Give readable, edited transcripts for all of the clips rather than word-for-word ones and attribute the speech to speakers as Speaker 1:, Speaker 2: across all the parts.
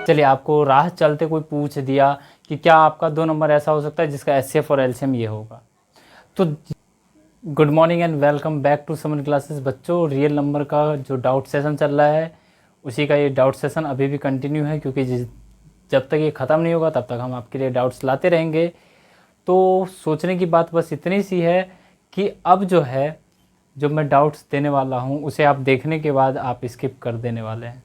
Speaker 1: चलिए, आपको राह चलते कोई पूछ दिया कि क्या आपका 2 नंबर ऐसा हो सकता है जिसका एचसीएफ और एलसीएम ये होगा, तो good morning and welcome back to seven classes. बच्चों, रियल नंबर का जो डाउट सेशन चल रहा है उसी का ये डाउट सेशन अभी भी कंटिन्यू है, क्योंकि जब तक ये ख़त्म नहीं होगा तब तक हम आपके लिए डाउट्स लाते रहेंगे। तो सोचने की बात बस इतनी सी है कि अब जो है, जो मैं डाउट्स देने वाला हूँ उसे आप देखने के बाद आप स्किप कर देने वाले हैं।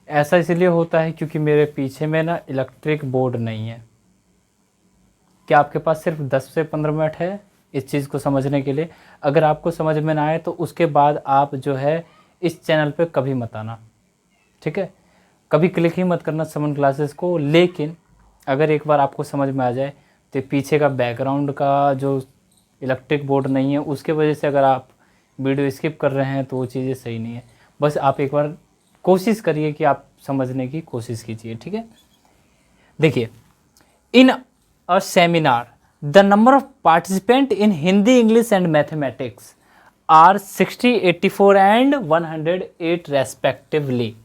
Speaker 1: ऐसा इसलिए होता है क्योंकि मेरे पीछे में ना इलेक्ट्रिक बोर्ड नहीं है। क्या आपके पास सिर्फ 10 से 15 मिनट है इस चीज़ को समझने के लिए? अगर आपको समझ में ना आए तो उसके बाद आप जो है इस चैनल पे कभी मत आना, ठीक है? कभी क्लिक ही मत करना समन क्लासेस को। लेकिन अगर एक बार आपको समझ में आ जाए तो पीछे का बैकग्राउंड का जो इलेक्ट्रिक बोर्ड नहीं है उसके वजह से अगर आप वीडियो स्किप कर रहे हैं तो वो चीज़ें सही नहीं है। बस आप एक बार कोशिश करिए कि आप समझने की कोशिश कीजिए, ठीक है? देखिए, इन a seminar the number of participant in Hindi, English and mathematics are 60, 84 and 108 respectively.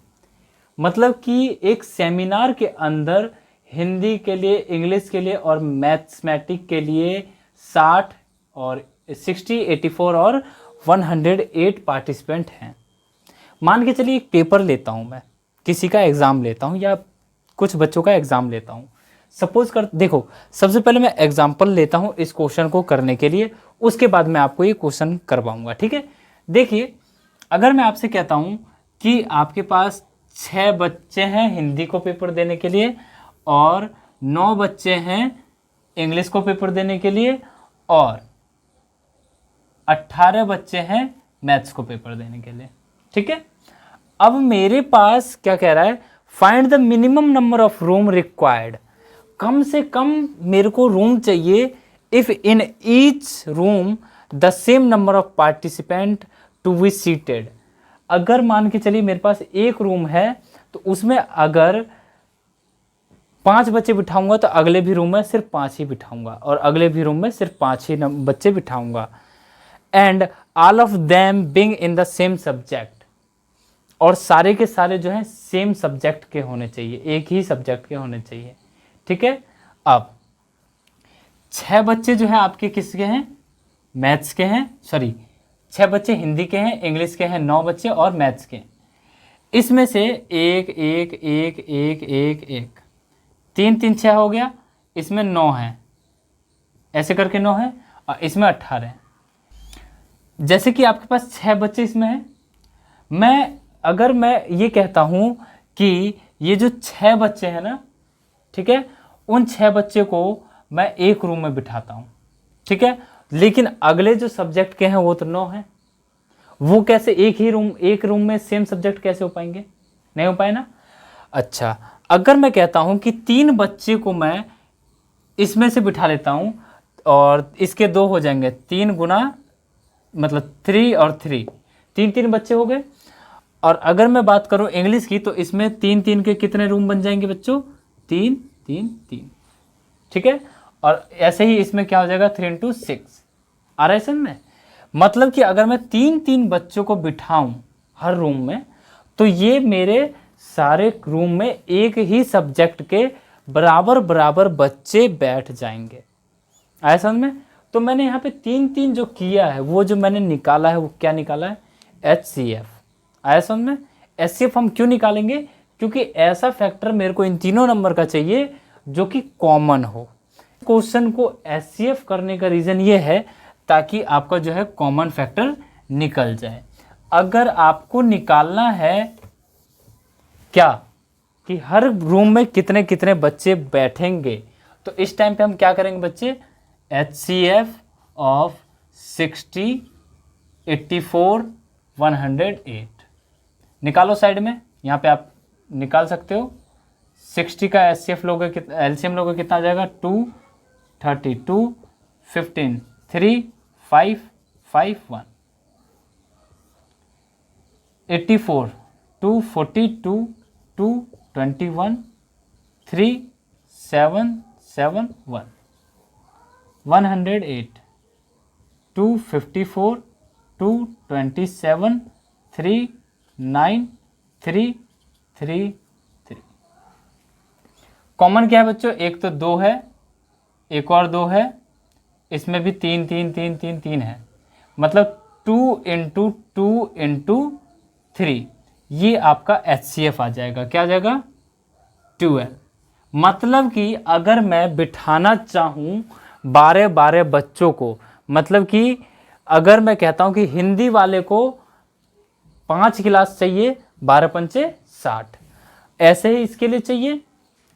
Speaker 1: मतलब कि एक सेमिनार के अंदर हिंदी के लिए, इंग्लिश के लिए और मैथमेटिक्स के लिए 60 और 60, 84 और 108 पार्टिसिपेंट हैं। मान के चलिए एक पेपर लेता हूँ, मैं किसी का एग्ज़ाम लेता हूँ या कुछ बच्चों का एग्ज़ाम लेता हूँ। सपोज़ कर, देखो, सबसे पहले मैं एग्जांपल लेता हूँ इस क्वेश्चन को करने के लिए, उसके बाद मैं आपको ये क्वेश्चन करवाऊँगा, ठीक है? देखिए, अगर मैं आपसे कहता हूँ कि आपके पास 6 बच्चे हैं हिंदी को पेपर देने के लिए और 9 बच्चे हैं इंग्लिश को पेपर देने के लिए और 18 बच्चे हैं मैथ्स को पेपर देने के लिए, ठीक है? अब मेरे पास क्या कह रहा है, find the minimum number of room required. कम से कम मेरे को रूम चाहिए if in each room the same number of participant to be seated. अगर मान के चलिए मेरे पास एक रूम है तो उसमें अगर 5 बच्चे बिठाऊंगा तो अगले भी रूम में सिर्फ 5 ही बिठाऊंगा और अगले भी रूम में सिर्फ 5 ही बच्चे बिठाऊंगा। And all of them being in the same subject, और सारे के सारे जो हैं सेम सब्जेक्ट के होने चाहिए, एक ही सब्जेक्ट के होने चाहिए, ठीक है? अब 6 बच्चे जो हैं आपके किसके हैं? मैथ्स के हैं, सॉरी 6 बच्चे हिंदी के हैं, इंग्लिश के हैं 9 बच्चे और मैथ्स के। इसमें से एक एक एक एक एक एक 3 3 6 हो गया, इसमें 9 है, ऐसे करके 9 है और इसमें 18 है। जैसे कि आपके पास 6 बच्चे इसमें हैं, अगर मैं ये कहता हूँ कि ये जो 6 बच्चे हैं ना, ठीक है, उन 6 बच्चे को मैं एक रूम में बिठाता हूँ, ठीक है? लेकिन अगले जो सब्जेक्ट के हैं वो तो 9 हैं, वो कैसे एक रूम में सेम सब्जेक्ट कैसे हो पाएंगे? नहीं हो पाए ना। अच्छा, अगर मैं कहता हूँ कि 3 बच्चे को मैं इसमें से बिठा लेता हूँ और इसके 2 हो जाएंगे, 3 गुना मतलब 3 और 3, 3 बच्चे हो गए। और अगर मैं बात करूं इंग्लिश की तो इसमें 3 के कितने रूम बन जाएंगे बच्चों? 3 3 3, ठीक है? और ऐसे ही इसमें क्या हो जाएगा? 3 into 6 आ रहा है समझ में? मतलब कि अगर मैं 3 बच्चों को बिठाऊं हर रूम में तो ये मेरे सारे रूम में एक ही सब्जेक्ट के बराबर बराबर बच्चे बैठ जाएंगे। आया समझ में? तो मैंने यहाँ पे 3 जो किया है, वो जो मैंने निकाला है वो क्या निकाला है? HCF। आया समझ में? HCF हम क्यों निकालेंगे? क्योंकि ऐसा फैक्टर मेरे को इन तीनों नंबर का चाहिए जो कि कॉमन हो। क्वेश्चन को HCF करने का रीज़न ये है ताकि आपका जो है कॉमन फैक्टर निकल जाए। अगर आपको निकालना है क्या कि हर रूम में कितने कितने बच्चे बैठेंगे, तो इस टाइम पे हम क्या करेंगे बच्चे? HCF ऑफ 60, 84, 108 निकालो साइड में। यहाँ पे आप निकाल सकते हो। 60 का HCF लोगे, LCM लोगे, कितना आ जाएगा? 2, 32, 15, 3, 5, 5, 1, 84, 2, 42, 2, 21, 3, 7, 7, 1, 108, 2, 54, 2, 27, 3, 9, 3, 3, 3, कॉमन क्या है बच्चों, एक तो 2 है, एक और 2 है, इसमें भी 3 3 3 3 3 है, मतलब 2 इंटू 2 इंटू 3, ये आपका HCF आ जाएगा। क्या आ जाएगा, 12। मतलब कि अगर मैं बिठाना चाहूँ 12 बच्चों को, मतलब कि अगर मैं कहता हूँ कि हिंदी वाले को 5 गिलास चाहिए, 12 पंचे 60, ऐसे ही इसके लिए चाहिए,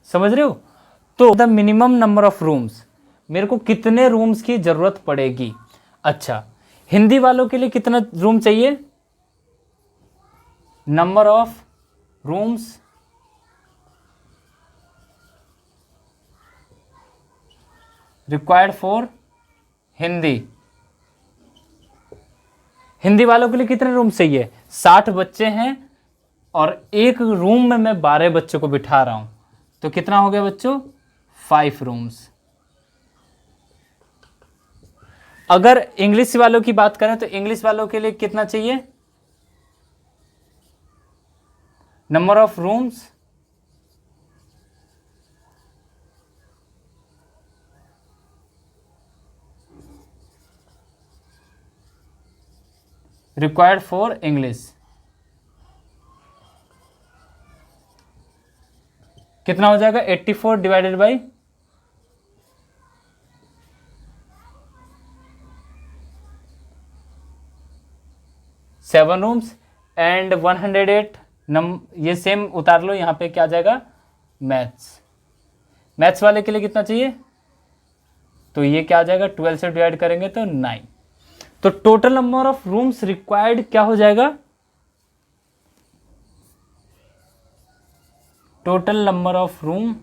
Speaker 1: समझ रहे हो। तो the minimum number of rooms, मेरे को कितने रूम्स की जरूरत पड़ेगी। अच्छा, हिंदी वालों के लिए कितना रूम चाहिए, number of rooms required for Hindi, Hindi वालों के लिए कितने रूम चाहिए, 60 बच्चे हैं और एक रूम में मैं 12 बच्चों को बिठा रहा हूं, तो कितना हो गया बच्चों, 5 रूम्स। अगर इंग्लिश वालों की बात करें तो इंग्लिश वालों के लिए कितना चाहिए, number of rooms required for English, कितना हो जाएगा, 84 डिवाइडेड बाई 7 रूम्स एंड 108 ये सेम उतार लो यहाँ पे, क्या आ जाएगा, मैथ्स वाले के लिए कितना चाहिए, तो ये क्या आ जाएगा, 12 से डिवाइड करेंगे तो 9। तो total number of rooms required क्या हो जाएगा, टोटल नंबर ऑफ रूम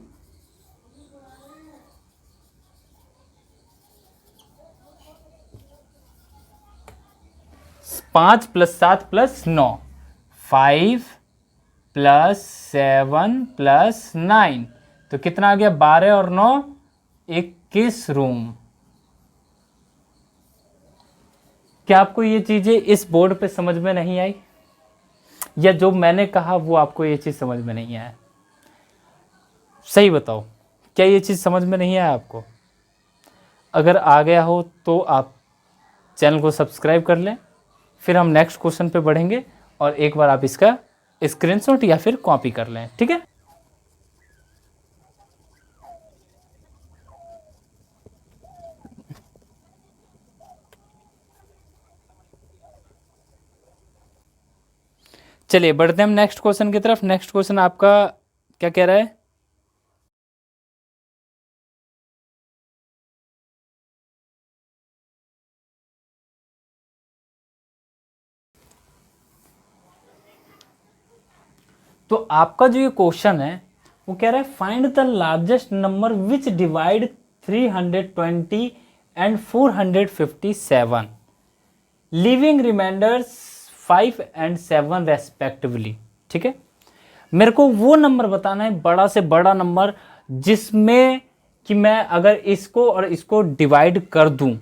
Speaker 1: 5 + 7 + 9, 5 + 7 + 9, तो कितना आ गया, 12 और 9 21 रूम। क्या आपको ये चीज़ें इस बोर्ड पे समझ में नहीं आई, या जो मैंने कहा वो आपको ये चीज़ समझ में नहीं आया, सही बताओ, क्या ये चीज़ समझ में नहीं आया आपको। अगर आ गया हो तो आप चैनल को सब्सक्राइब कर लें, फिर हम नेक्स्ट क्वेश्चन पे बढ़ेंगे और एक बार आप इसका स्क्रीनशॉट या फिर कॉपी कर लें, ठीक है। चलिए बढ़ते हैं हम नेक्स्ट क्वेश्चन की तरफ। नेक्स्ट क्वेश्चन आपका क्या कह रहा है, तो आपका जो ये क्वेश्चन है वो कह रहा है find the largest number which divide 320 and 457 leaving remainders 5 and 7 respectively, ठीक है। मेरे को वो नंबर बताना है, बड़ा से बड़ा नंबर, जिसमें कि मैं अगर इसको और इसको डिवाइड कर दूं,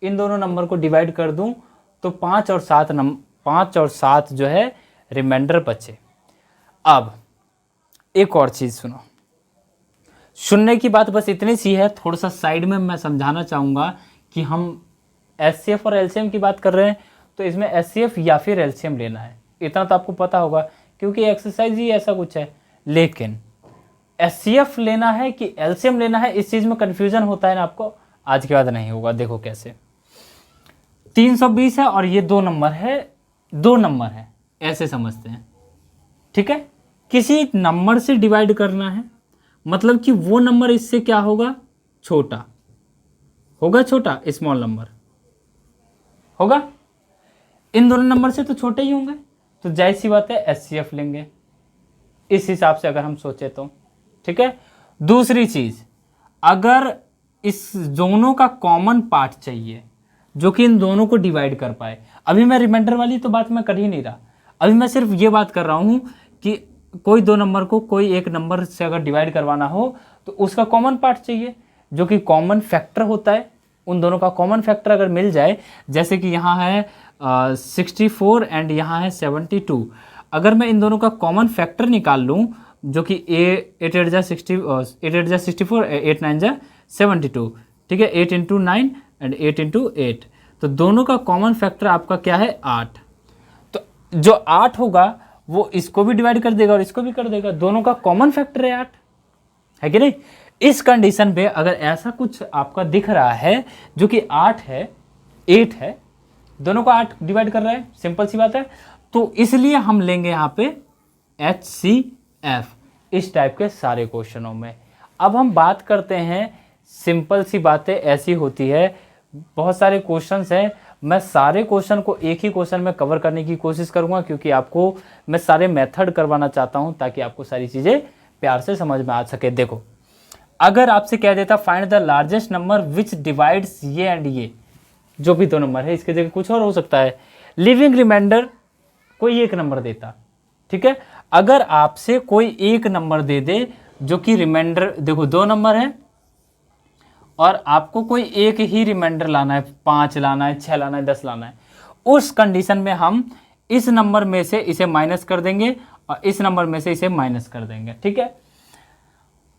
Speaker 1: इन दोनों नंबर को डिवाइड कर दूं, तो 5 और 7 जो है रिमाइंडर बचे। अब एक और चीज़ सुनो, सुनने की बात बस इतनी सी है, थोड़ा सा साइड में मैं समझाना चाहूँगा कि हम HCF और LCM की बात कर रहे हैं, तो इसमें HCF या फिर LCM लेना है, इतना तो आपको पता होगा क्योंकि एक्सरसाइज ही ऐसा कुछ है। लेकिन HCF लेना है कि LCM लेना है, इस चीज़ में कन्फ्यूजन होता है ना आपको, आज के बाद नहीं होगा। देखो कैसे, 320 है और ये 2 नंबर है, 2 नंबर है, ऐसे समझते हैं, ठीक है। किसी नंबर से डिवाइड करना है, मतलब कि वो नंबर इससे क्या होगा, छोटा होगा, छोटा स्मॉल नंबर होगा, इन दोनों नंबर से तो छोटे ही होंगे, तो जाहिर सी बात है HCF लेंगे, इस हिसाब से अगर हम सोचे तो, ठीक है। दूसरी चीज़, अगर इस दोनों का कॉमन पार्ट चाहिए जो कि इन दोनों को डिवाइड कर पाए, अभी मैं रिमाइंडर वाली तो बात मैं कर ही नहीं रहा, अभी मैं सिर्फ ये बात कर रहा हूँ कि कोई 2 नंबर को कोई एक नंबर से अगर डिवाइड करवाना हो तो उसका कॉमन पार्ट चाहिए, जो कि कॉमन फैक्टर होता है। उन दोनों का कॉमन फैक्टर अगर मिल जाए, जैसे कि यहाँ है 64 एंड यहाँ है 72, अगर मैं इन दोनों का कॉमन फैक्टर निकाल लूँ, जो कि 8 8 जा 64, 8 9 जा 72, ठीक है, 8 इंटू 9 एंड 8 इंटू 8। तो दोनों का कॉमन फैक्टर आपका क्या है 8। तो जो 8 होगा वो इसको भी डिवाइड कर देगा और इसको भी कर देगा, दोनों का कॉमन फैक्टर है 8, है कि नहीं। इस कंडीशन पे अगर ऐसा कुछ आपका दिख रहा है जो कि 8 है 8 है, दोनों को 8 डिवाइड कर रहा है, सिंपल सी बात है, तो इसलिए हम लेंगे यहाँ पे HCF इस टाइप के सारे क्वेश्चनों में। अब हम बात करते हैं, सिंपल सी बातें ऐसी होती है, बहुत सारे क्वेश्चंस हैं, मैं सारे क्वेश्चन को एक ही क्वेश्चन में कवर करने की कोशिश करूंगा क्योंकि आपको मैं सारे मेथड करवाना चाहता हूं ताकि आपको सारी चीज़ें प्यार से समझ में आ सके। देखो, अगर आपसे कह देता find the largest number which divides ये एंड ये, जो भी दो नंबर है, इसके जगह कुछ और हो सकता है, लिविंग रिमाइंडर कोई एक नंबर देता, ठीक है। अगर आपसे कोई एक नंबर दे दे जो कि रिमाइंडर, देखो 2 नंबर है और आपको कोई एक ही रिमाइंडर लाना है, 5 लाना है, 6 लाना है, 10 लाना है, उस कंडीशन में हम इस नंबर में से इसे माइनस कर देंगे और इस नंबर में से इसे माइनस कर देंगे, ठीक है।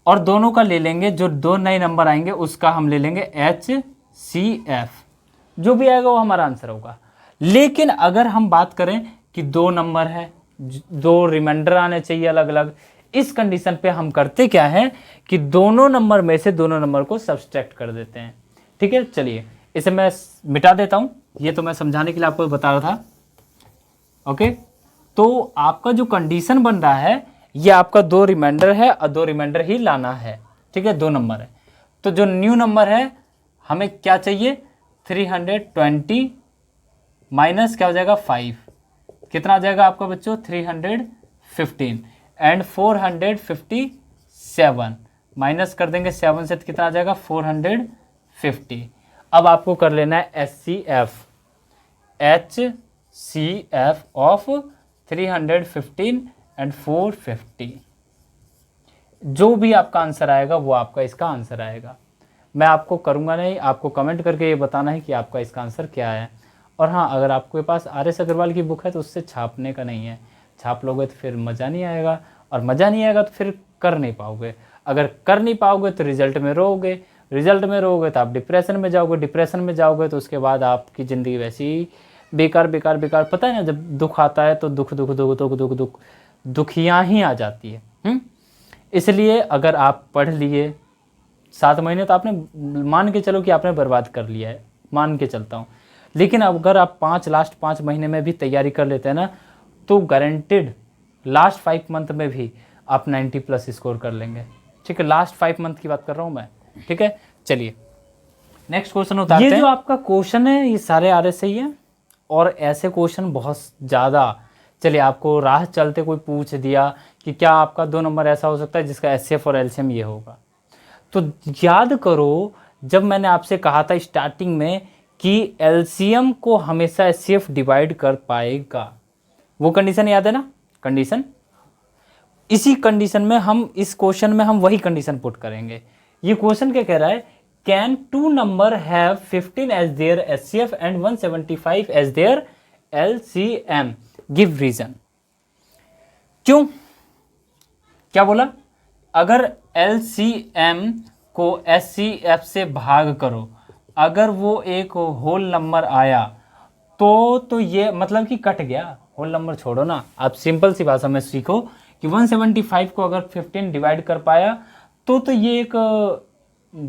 Speaker 1: और दोनों का ले लेंगे, जो 2 नए नंबर आएंगे उसका हम ले लेंगे HCF, जो भी आएगा वो हमारा आंसर होगा। लेकिन अगर हम बात करें कि 2 नंबर है, 2 रिमाइंडर आने चाहिए अलग अलग, इस कंडीशन पे हम करते क्या है कि दोनों नंबर में से दोनों नंबर को सब्सट्रैक्ट कर देते हैं, ठीक है। चलिए इसे मैं मिटा देता हूं, ये तो मैं समझाने के लिए आपको बता रहा था, ओके। तो आपका जो कंडीशन बन रहा है, ये आपका 2 रिमाइंडर है और 2 रिमाइंडर ही लाना है, ठीक है, 2 नंबर है। तो जो न्यू नंबर है हमें क्या चाहिए, 320 माइनस क्या हो जाएगा 5, कितना आ जाएगा आपका बच्चों 315 एंड 457 माइनस कर देंगे 7 से, तो कितना आ जाएगा 450। अब आपको कर लेना है HCF ऑफ 315 एंड 450। जो भी आपका आंसर आएगा वो आपका इसका आंसर आएगा। मैं आपको करूँगा नहीं, आपको कमेंट करके ये बताना है कि आपका इसका आंसर क्या है। और हाँ, अगर आपके पास RS अग्रवाल की बुक है तो उससे छापने का नहीं है, छाप लोगे तो फिर मज़ा नहीं आएगा, और मज़ा नहीं आएगा तो फिर कर नहीं पाओगे। अगर कर नहीं पाओगे तो रिजल्ट में रोओगे, रिजल्ट में रोओगे तो आप डिप्रेशन में जाओगे, डिप्रेशन में जाओगे तो उसके बाद आपकी ज़िंदगी वैसी ही बेकार बेकार बेकार। पता है ना, जब दुख आता है तो दुख दुख दुख दुख दुख दुख दुखियाँ ही आ जाती है। इसलिए अगर आप पढ़ लिए 7 महीने तो आपने, मान के चलो कि आपने बर्बाद कर लिया है, मान के चलता हूँ, लेकिन अगर आप लास्ट 5 महीने में भी तैयारी कर लेते हैं ना, तो गारंटेड लास्ट 5 मंथ में भी आप 90+ स्कोर कर लेंगे, ठीक है। लास्ट 5 मंथ की बात कर रहा हूँ मैं, ठीक है। चलिए नेक्स्ट क्वेश्चन उतारते हैं। ये जो आपका क्वेश्चन है ये सारे RS ही है, और ऐसे क्वेश्चन बहुत ज़्यादा। चलिए, आपको राह चलते कोई पूछ दिया कि क्या आपका 2 नंबर ऐसा हो सकता है जिसका HCF और LCM ये होगा, तो याद करो जब मैंने आपसे कहा था स्टार्टिंग में कि LCM को हमेशा HCF डिवाइड कर पाएगा, वो कंडीशन याद है ना, कंडीशन। इसी कंडीशन में हम, इस क्वेश्चन में हम वही कंडीशन पुट करेंगे। ये क्वेश्चन क्या कह रहा है, can 2 number have 15 as their HCF and 175 as their LCM, give reason. क्यों, क्या बोला, अगर LCM को HCF से भाग करो, अगर वो एक होल नंबर आया तो ये मतलब कि कट गया, होल नंबर छोड़ो ना, आप सिंपल सी भाषा में सीखो कि 175 को अगर 15 डिवाइड कर पाया तो ये एक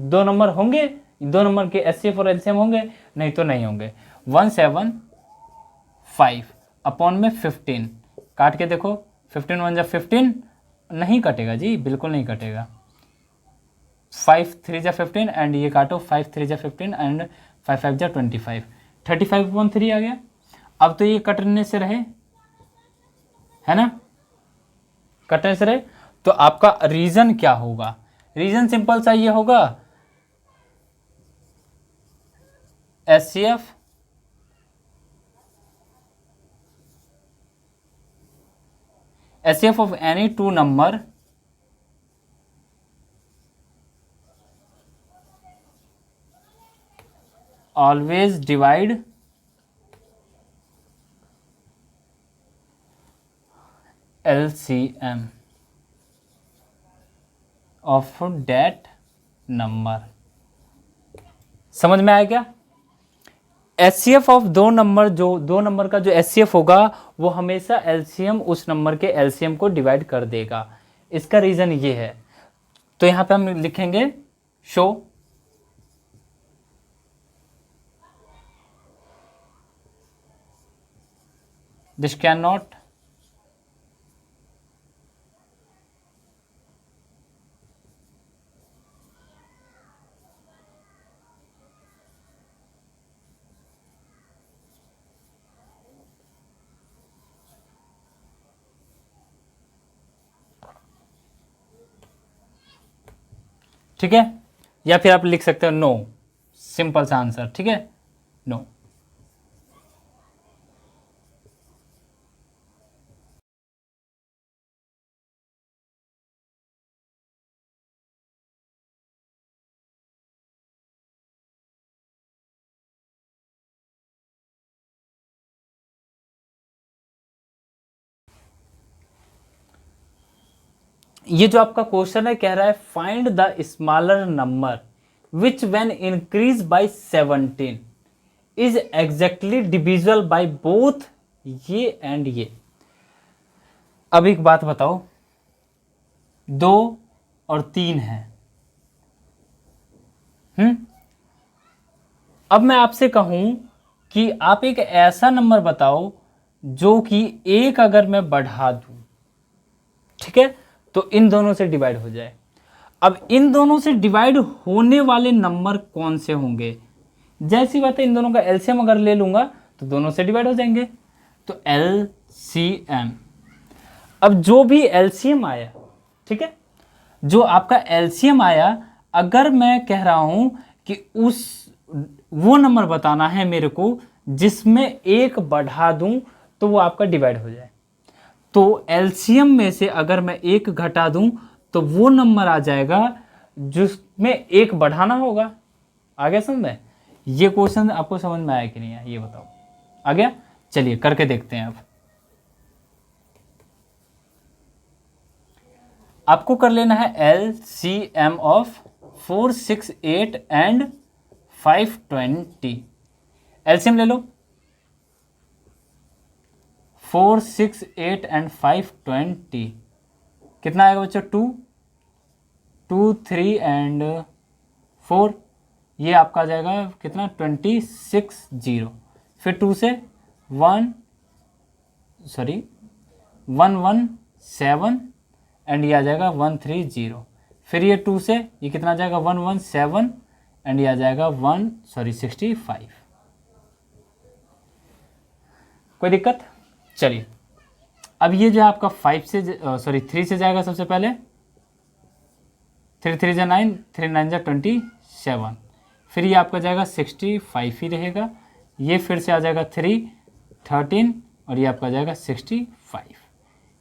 Speaker 1: 2 नंबर होंगे, 2 नंबर के HCF और LCM होंगे, नहीं तो नहीं होंगे। 175 अपॉन में 15 काट के देखो, 15 1 जा 15, नहीं कटेगा जी, बिल्कुल नहीं कटेगा। 5 3 जा 15 एंड ये काटो, 5 3 जा 15 एंड 5 5 जा 25, 35/3 आ गया। अब तो ये कटने से रहे, है ना, कटने से रहे। तो आपका रीजन क्या होगा, रीजन सिंपल सा ये होगा, HCF of any 2 number always divide LCM, of that number. समझ में आया क्या? एचसीएफ ऑफ दो नंबर, जो दो नंबर का जो एचसीएफ होगा वो हमेशा एलसीएम उस नंबर के एलसीएम को डिवाइड कर देगा। इसका रीजन ये है। तो यहां पे हम लिखेंगे शो दिस कैन नॉट ठीक है, या फिर आप लिख सकते हो नो, सिंपल सा आंसर। ठीक है, नो। ये जो आपका क्वेश्चन है कह रहा है find the smaller number which when increase by 17 is exactly divisible by both ये एंड ये। अब एक बात बताओ, 2 और 3 है। अब मैं आपसे कहूं कि आप एक ऐसा नंबर बताओ जो कि 1 अगर मैं बढ़ा दूं, ठीक है, तो इन दोनों से डिवाइड हो जाए। अब इन दोनों से डिवाइड होने वाले नंबर कौन से होंगे? जैसी बात है, इन दोनों का एलसीएम अगर ले लूंगा तो दोनों से डिवाइड हो जाएंगे, तो एलसीएम। अब जो भी एलसीएम आया, ठीक है, जो आपका एलसीएम आया, अगर मैं कह रहा हूं कि वो नंबर बताना है मेरे को जिसमें 1 बढ़ा दूं तो वो आपका डिवाइड हो जाए, तो एलसीएम में से अगर मैं 1 घटा दूं तो वो नंबर आ जाएगा जिसमें 1 बढ़ाना होगा। आ गया समझ में? ये क्वेश्चन आपको समझ में आया कि नहीं आया, ये बताओ। आ गया? चलिए करके देखते हैं। अब आपको कर लेना है एलसीएम ऑफ 4, 6, 8 एंड 520। एलसीएम ले लो, 4, 6, 8 एंड 520 कितना आएगा बच्चों? 2, 3 एंड 4, ये आपका आ जाएगा कितना? 26, 0। फिर 2 से 1 1 7 एंड ये आ जाएगा 1 3 0। फिर ये 2 से ये कितना आ जाएगा? 1 1 7 एंड ये आ जाएगा 65। कोई दिक्कत? चलिए, अब ये जो है आपका 3 से जाएगा सबसे पहले। 3 3 जा 9, 3 9 जा 27। फिर ये आपका जाएगा 65 ही रहेगा। ये फिर से आ जाएगा 3 13 और ये आपका जाएगा 65।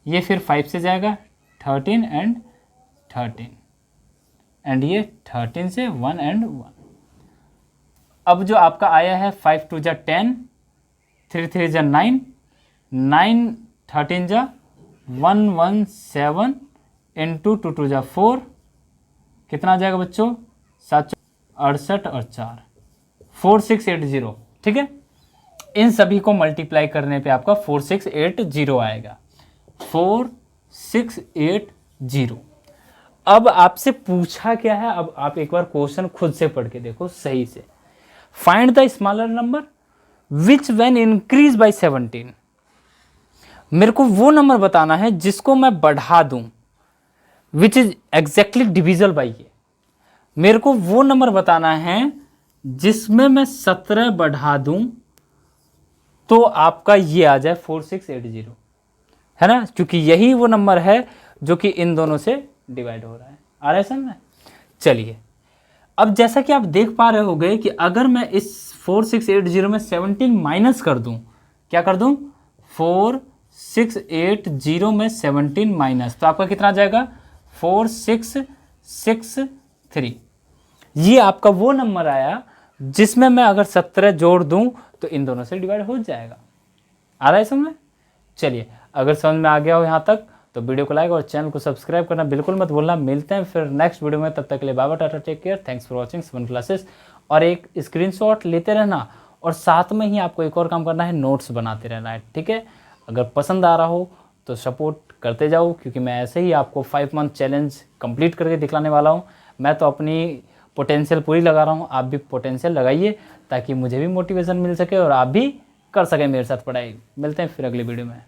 Speaker 1: ये फिर 5 से जाएगा 13 एंड 13 एंड ये 13 से 1 एंड 1। अब जो आपका आया है 5 2 जा 10, 3 3 जा 9, 9 13 जा 117 इंटू 2 2 जा 4, कितना आ जाएगा बच्चों? 768 और 4 4680। ठीक है, इन सभी को मल्टीप्लाई करने पे आपका 4680 आएगा। 4680। अब आपसे पूछा क्या है? अब आप एक बार क्वेश्चन खुद से पढ़ के देखो सही से। Find the smaller number which when increase by 17। मेरे को वो नंबर बताना है जिसको मैं बढ़ा दूं, which is exactly divisible by ये। मेरे को वो नंबर बताना है जिसमें मैं 17 बढ़ा दूं तो आपका ये आ जाए 4680, है ना? क्योंकि यही वो नंबर है जो कि इन दोनों से डिवाइड हो रहा है। आ रहा है समझ में? चलिए, अब जैसा कि आप देख पा रहे होंगे कि अगर मैं इस 4680 में 17 माइनस कर दूं, क्या कर दूं? 4680 में 17 माइनस, तो आपका कितना आ जाएगा? 4663। ये आपका वो नंबर आया जिसमें मैं अगर 17 जोड़ दूं तो इन दोनों से डिवाइड हो जाएगा। आ रहा है समझ में? चलिए, अगर समझ में आ गया हो यहाँ तक तो वीडियो को लाइक और चैनल को सब्सक्राइब करना बिल्कुल मत भूलना। मिलते हैं फिर नेक्स्ट वीडियो में, तब तक के लिए bye bye, tata, take care, thanks for watching 7 classes. और एक स्क्रीनशॉट लेते रहना और साथ में ही आपको एक और काम करना है, नोट्स बनाते रहना है, ठीक है। अगर पसंद आ रहा हो तो सपोर्ट करते जाओ, क्योंकि मैं ऐसे ही आपको 5 मंथ चैलेंज कंप्लीट करके दिखलाने वाला हूँ। मैं तो अपनी पोटेंशियल पूरी लगा रहा हूँ, आप भी पोटेंशियल लगाइए ताकि मुझे भी मोटिवेशन मिल सके और आप भी कर सकें मेरे साथ पढ़ाई। मिलते हैं फिर अगली वीडियो में।